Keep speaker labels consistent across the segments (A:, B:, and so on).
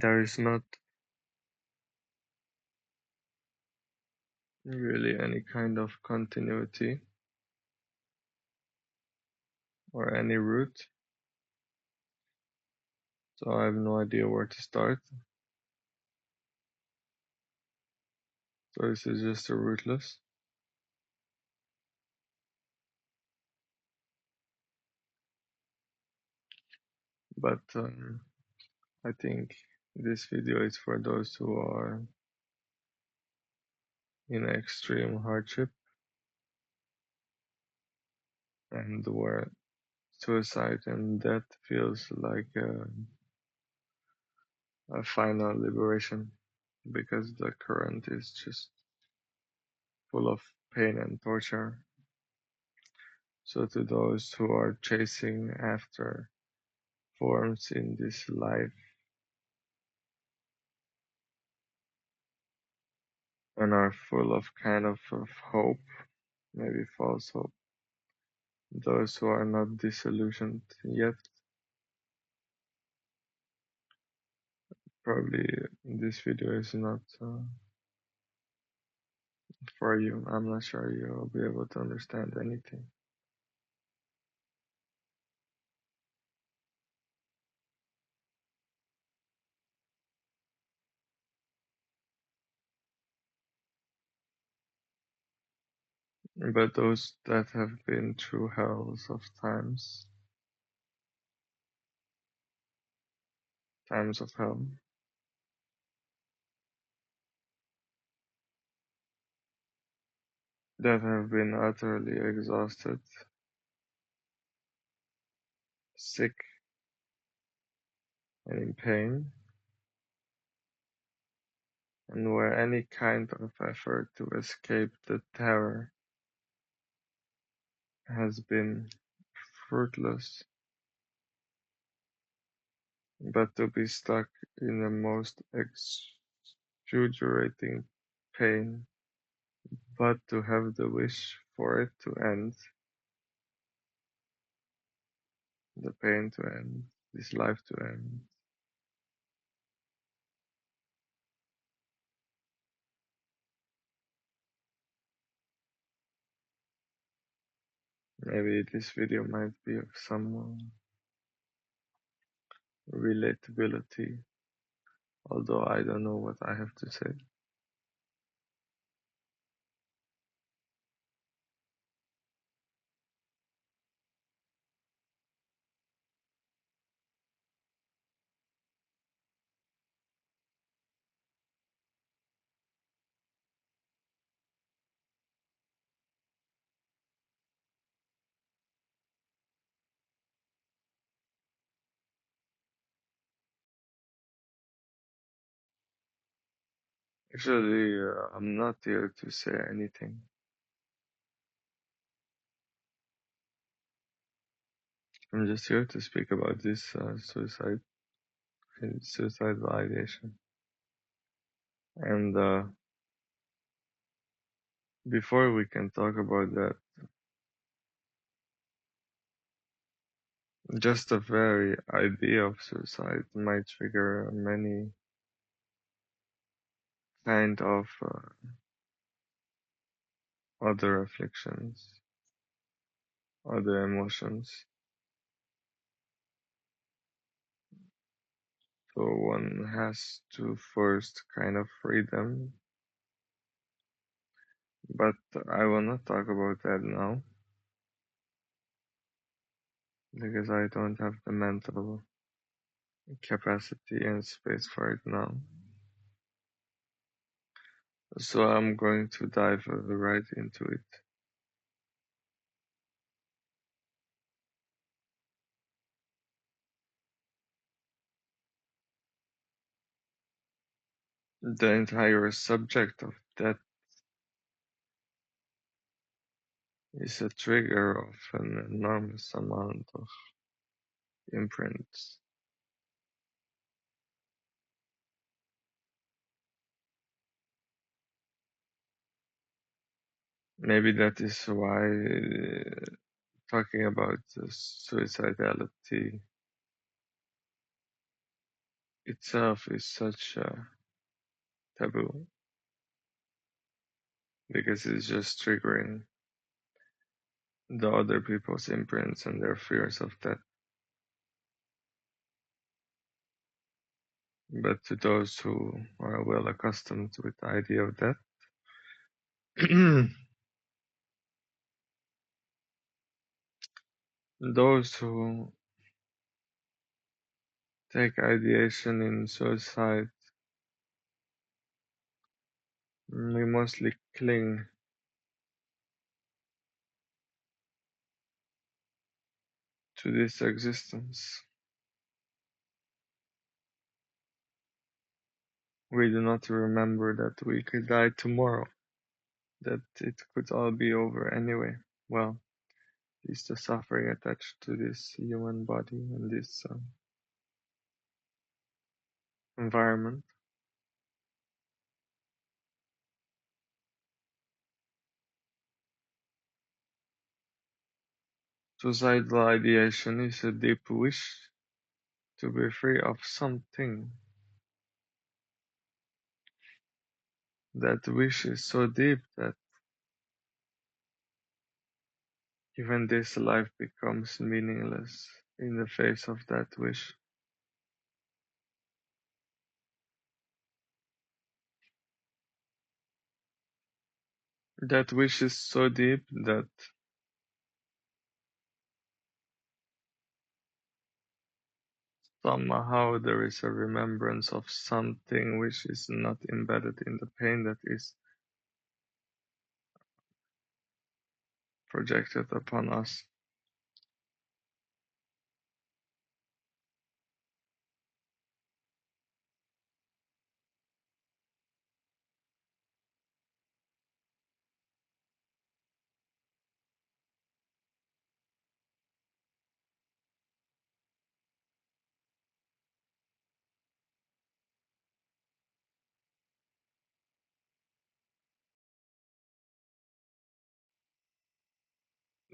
A: There is not really any kind of continuity or any route, so I have no idea where to start. So this is just a rootless. But I think this video is for those who are in extreme hardship and where suicide and death feels like a final liberation, because the current is just full of pain and torture. So to those who are chasing after forms in this life and are full of kind of hope, maybe false hope, those who are not disillusioned yet, probably this video is not for you. I'm not sure you'll be able to understand anything. But those that have been through hells of times of hell, that have been utterly exhausted, sick, and in pain, and where any kind of effort to escape the terror has been fruitless, but to be stuck in the most excruciating pain, but to have the wish for it to end, the pain to end, this life to end. Maybe this video might be of some relatability, although I don't know what I have to say. Actually, I'm not here to say anything. I'm just here to speak about this suicidal ideation. And before we can talk about that, just the very idea of suicide might trigger many kind of other afflictions, other emotions. So one has to first kind of free them But I will not talk about that now because I don't have the mental capacity and space for it now. So I'm going to dive right into it. The entire subject of that is a trigger of an enormous amount of imprints. Maybe that is why talking about suicidality itself is such a taboo because it's just triggering the other people's imprints and their fears of that. But to those who are well accustomed with the idea of that, those who take ideation in suicide, we mostly cling to this existence. We do not remember that we could die tomorrow, that it could all be over anyway. Well, is the suffering attached to this human body and this environment. Suicidal ideation is a deep wish to be free of something. That wish is so deep that even this life becomes meaningless in the face of that wish. That wish is so deep that somehow there is a remembrance of something which is not embedded in the pain that is projected upon us.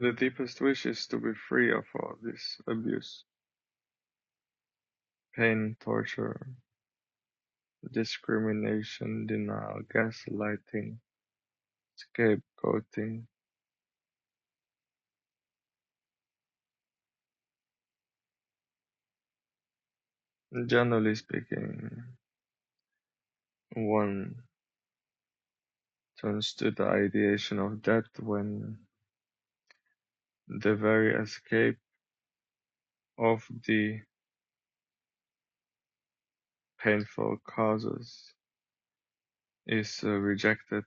A: The deepest wish is to be free of all this abuse, pain, torture, discrimination, denial, gaslighting, scapegoating. Generally speaking, one turns to the ideation of death when the very escape of the painful causes is rejected,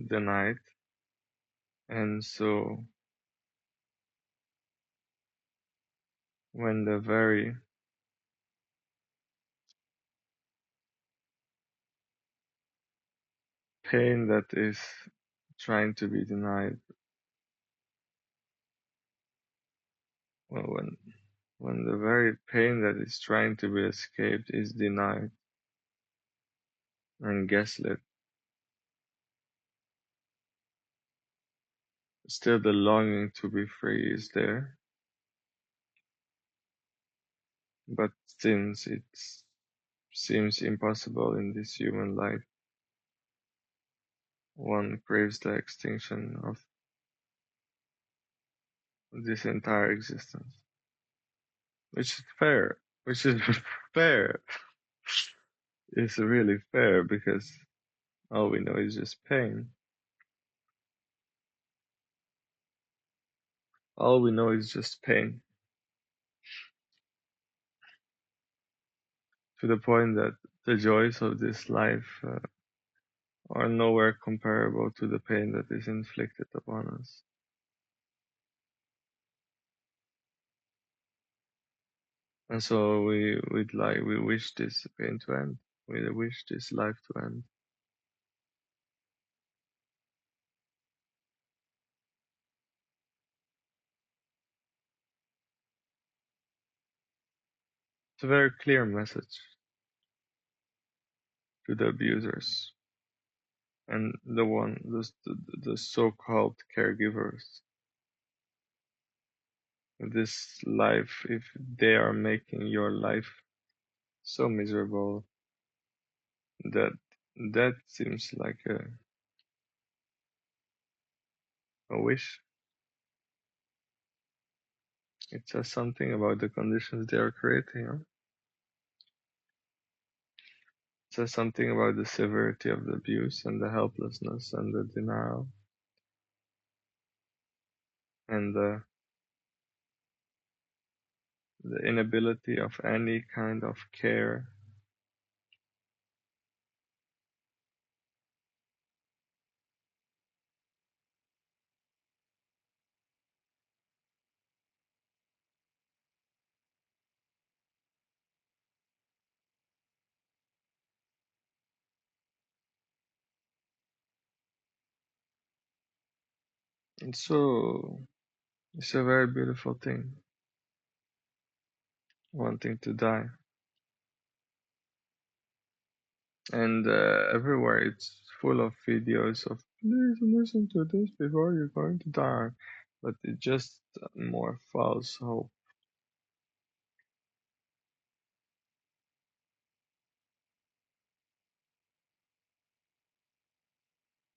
A: denied, and so when the very pain that is trying to be denied, well, when the very pain that is trying to be escaped is denied and gaslit, still the longing to be free is there. But since it seems impossible in this human life, one craves the extinction of this entire existence. Which is fair. Which is fair. It's really fair because all we know is just pain. All we know is just pain, to the point that the joys of this life are nowhere comparable to the pain that is inflicted upon us. And so we wish this pain to end. We wish this life to end. It's a very clear message to the abusers and the so-called caregivers. This life, if they are making your life so miserable, that that seems like a wish. It says something about the conditions they are creating. Huh? It says something about the severity of the abuse and the helplessness and the denial and the inability of any kind of care. And so it's a very beautiful thing, wanting to die. And everywhere it's full of videos of please listen to this before you're going to die. But it's just more false hope.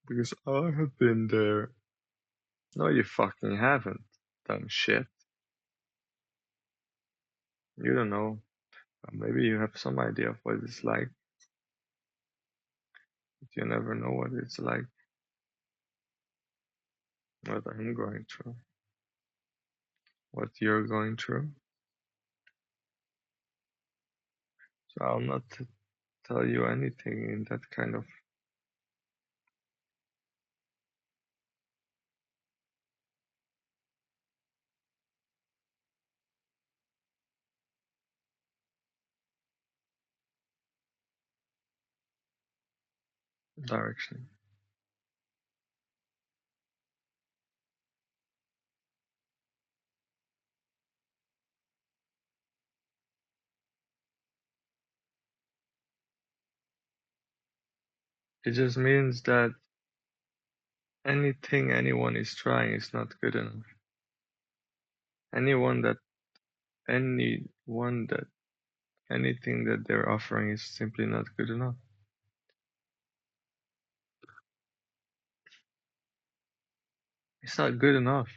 A: Because I have been there. No, you fucking haven't, dumb shit. You don't know. Maybe you have some idea of what it's like, but you never know what it's like, what I'm going through, what you're going through. So I'll not tell you anything in that kind of direction. It just means that anything anyone is trying is not good enough. Anyone that, anyone that, anything that they're offering is simply not good enough. It's not good enough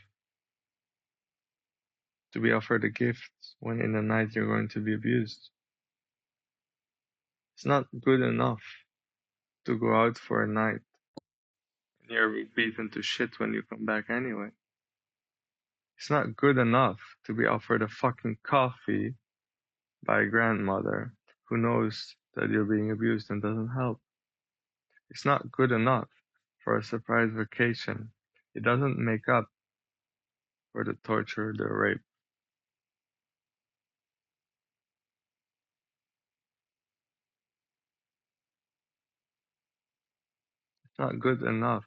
A: to be offered a gift when in the night you're going to be abused. It's not good enough to go out for a night and you're beaten to shit when you come back anyway. It's not good enough to be offered a fucking coffee by a grandmother who knows that you're being abused and doesn't help. It's not good enough for a surprise vacation. It doesn't make up for the torture, the rape. It's not good enough.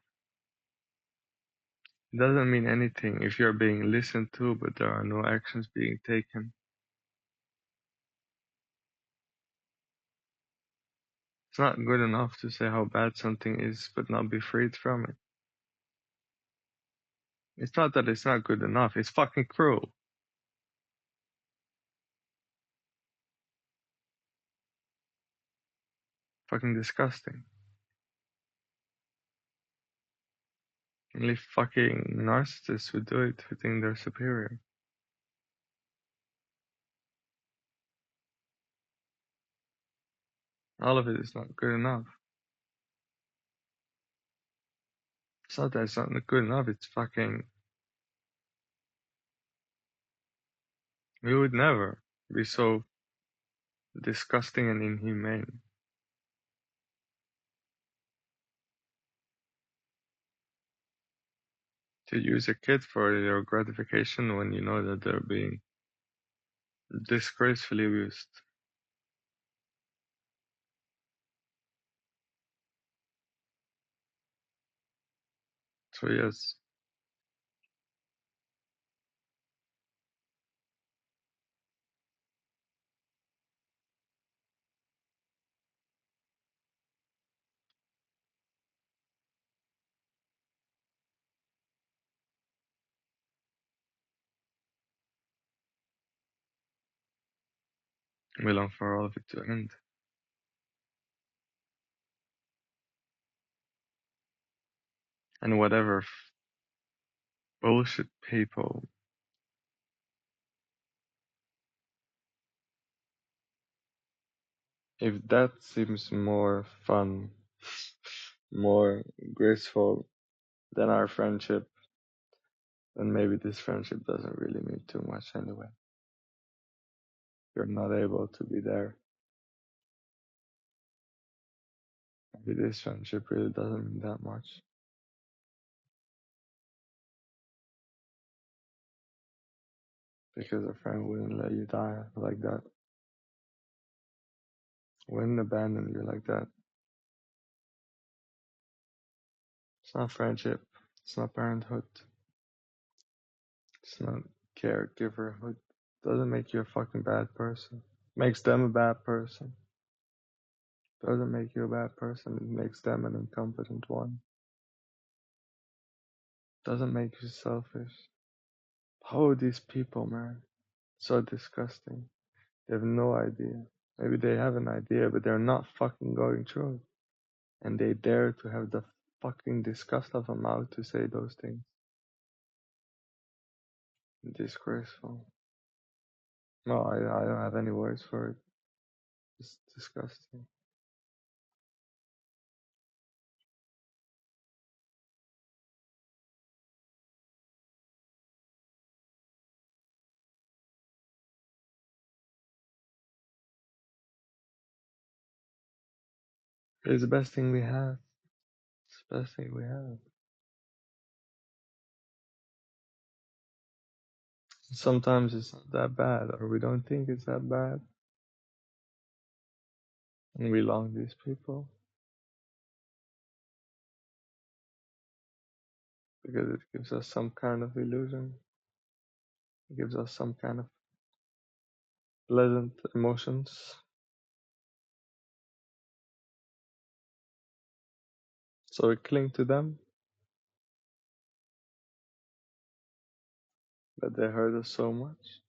A: It doesn't mean anything if you're being listened to but there are no actions being taken. It's not good enough to say how bad something is but not be freed from it. It's not that it's not good enough, it's fucking cruel. Fucking disgusting. Only fucking narcissists who do it who think they're superior. All of it is not good enough. It's not that it's not good enough, it's fucking We would never be so disgusting and inhumane to use a kid for your gratification when you know that they're being disgracefully abused. So yes, we long for all of it to end. And whatever bullshit people, if that seems more fun, more graceful than our friendship, then maybe this friendship doesn't really mean too much anyway. You're not able to be there. Maybe this friendship really doesn't mean that much because a friend wouldn't let you die like that, wouldn't abandon you like that. It's not friendship. It's not parenthood. It's not caregiverhood. Doesn't make you a fucking bad person. Makes them a bad person. Doesn't make you a bad person. It makes them an incompetent one. Doesn't make you selfish. How are these people, man? So disgusting. They have no idea. Maybe they have an idea, but they're not fucking going through it. And they dare to have the fucking disgust of a mouth to say those things. Disgraceful. No, I don't have any words for it. It's disgusting. It's the best thing we have. It's the best thing we have. Sometimes it's not that bad, or we don't think it's that bad, and we long these people because it gives us some kind of illusion. It gives us some kind of pleasant emotions. So we cling to them, but they hurt us so much.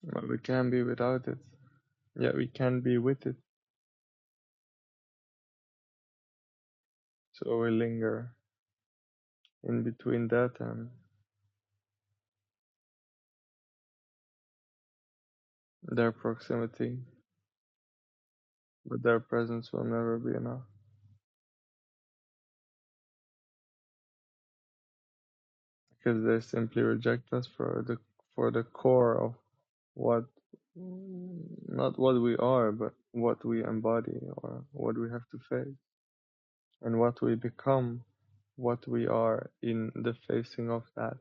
A: But we can't be without it. Yet we can be with it. So we linger in between that and their proximity, but their presence will never be enough because they simply reject us for the core of what not what we are, but what we embody or what we have to face and what we become, what we are in the facing of that.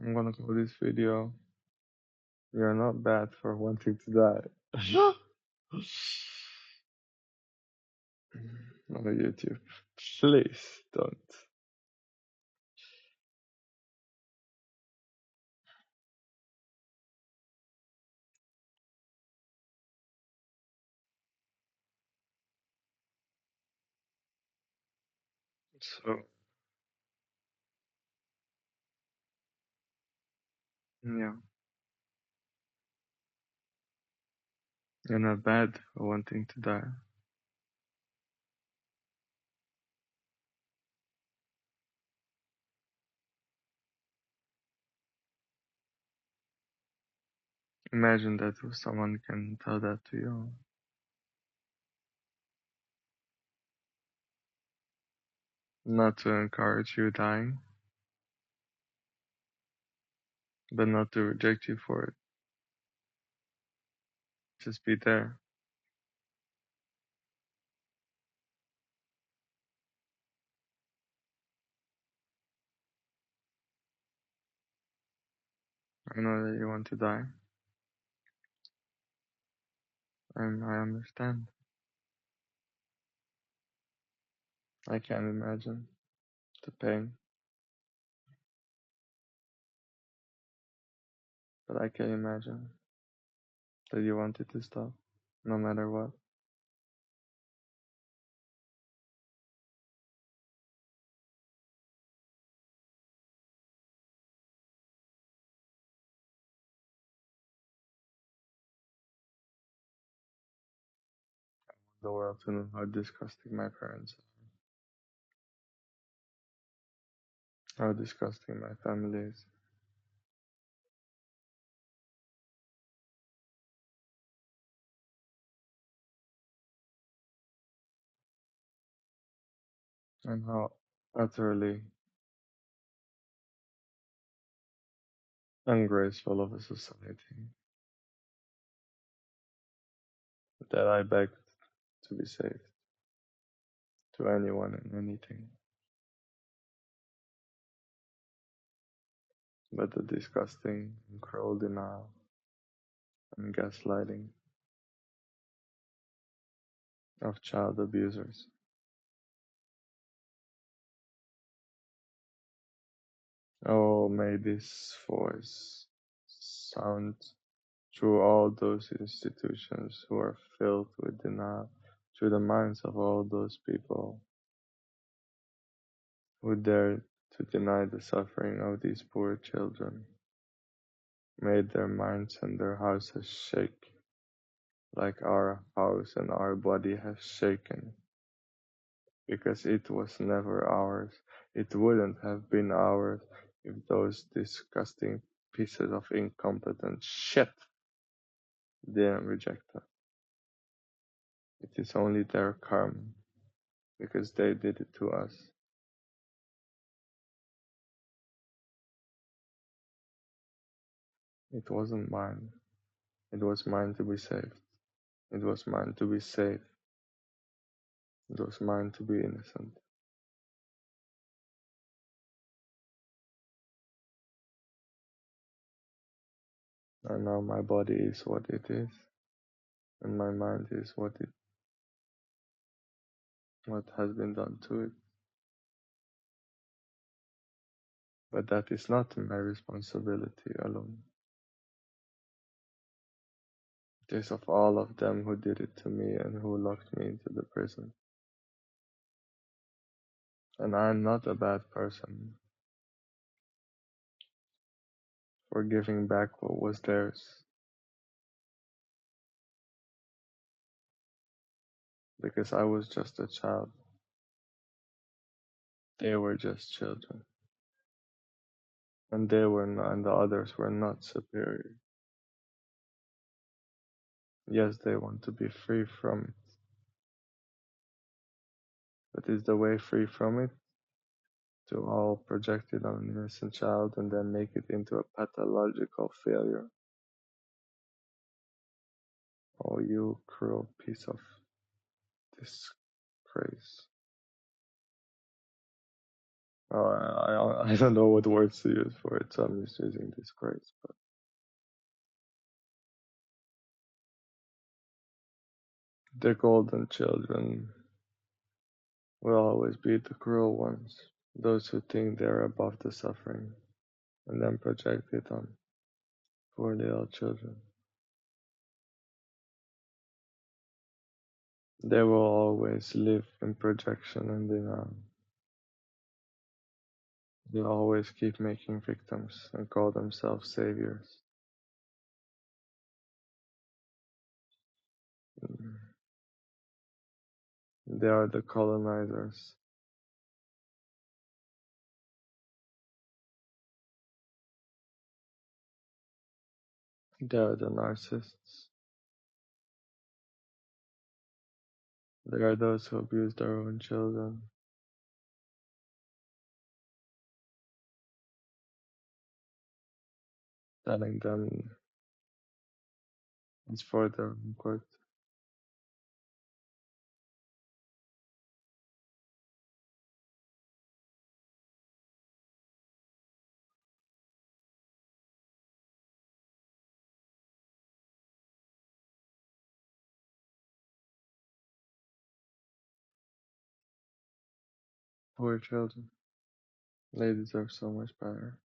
A: I'm gonna call this video "You're Not Bad for Wanting to Die." On YouTube. Please don't. So Yeah. You're not bad for wanting to die. Imagine that someone can tell that to you. Not to encourage you dying, but not to reject you for it. Just be there. I know that you want to die, and I understand. I can't imagine the pain, but I can imagine that you want it to stop, no matter what. The world to know how disgusting my parents are, how disgusting my family is, and how utterly ungraceful of a society that I beg to be saved to anyone and anything. But the disgusting and cruel denial and gaslighting of child abusers. Oh, may this voice sound through all those institutions who are filled with denial, through the minds of all those people who dare to deny the suffering of these poor children, made their minds and their houses shake like our house and our body has shaken, because it was never ours. It wouldn't have been ours if those disgusting pieces of incompetent shit didn't reject us. It is only their karma, because they did it to us. It wasn't mine. It was mine to be saved. It was mine to be safe. It was mine to be innocent. And now my body is what it is, and my mind is what has been done to it. But that is not my responsibility alone. It is of all of them who did it to me and who locked me into the prison. And I am not a bad person for giving back what was theirs, because I was just a child. They were just children, and they were not, and the others were not superior. Yes, they want to be free from it, but is the way free from it to all project it on an innocent child and then make it into a pathological failure? Oh, you cruel piece of disgrace. Oh, I don't know what words to use for it, so I'm just using disgrace. But the golden children will always be the cruel ones, those who think they're above the suffering and then project it on poor little children. They will always live in projection and denial. They always keep making victims and call themselves saviors. Mm. They are the colonizers. They are the narcissists. They are those who abuse their own children, telling them it's for their own good. Poor children. They deserve so much better.